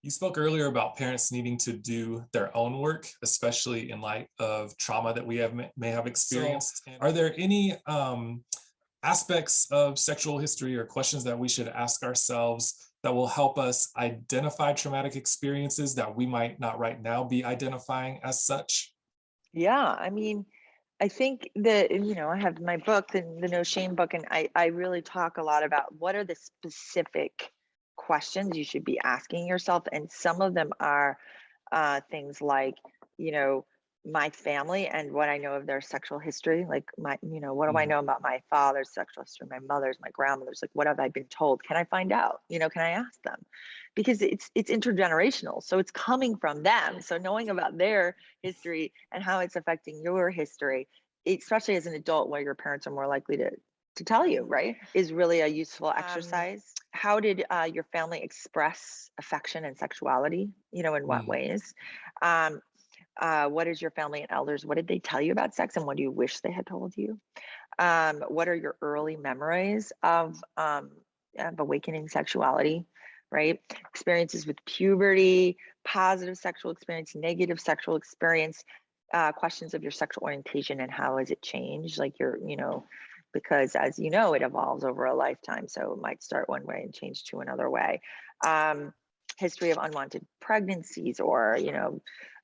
You spoke earlier about parents needing to do their own work, especially in light of trauma that we have may have experienced. Are there any aspects of sexual history or questions that we should ask ourselves that will help us identify traumatic experiences that we might not right now be identifying as such? Yeah, I mean, I think that, I have my book, the No Shame book, and I really talk a lot about what are the specific questions you should be asking yourself. And some of them are things like, you know, my family and what I know of their sexual history. Like what do I Mm, know about my father's sexual history, my mother's, my grandmother's? Like, what have I been told? Can I find out? Can I ask them? Because it's intergenerational, so it's coming from them. So knowing about their history and how it's affecting your history, especially as an adult, where your parents are more likely to tell you, right, is really a useful exercise. How did your family express affection and sexuality? In what mm, ways? Um, what is your family and elders? What did they tell you about sex, and what do you wish they had told you? What are your early memories of awakening sexuality? Right? Experiences with puberty, positive sexual experience, negative sexual experience, questions of your sexual orientation and how has it changed? Like because as you know, it evolves over a lifetime. So it might start one way and change to another way. Um, History of unwanted pregnancies or,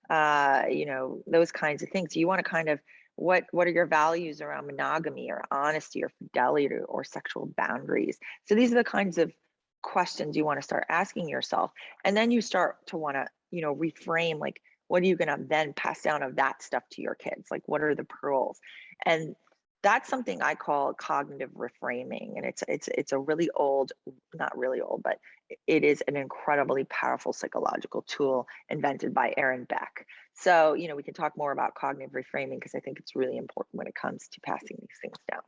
those kinds of things. You want to kind of what are your values around monogamy or honesty or fidelity or sexual boundaries? So these are the kinds of questions you want to start asking yourself. And then you start to want to, reframe, like, what are you going to then pass down of that stuff to your kids? Like, what are the pearls? And that's something I call cognitive reframing. And it's a really old, not really old, but it is an incredibly powerful psychological tool invented by Aaron Beck. So, we can talk more about cognitive reframing because I think it's really important when it comes to passing these things down.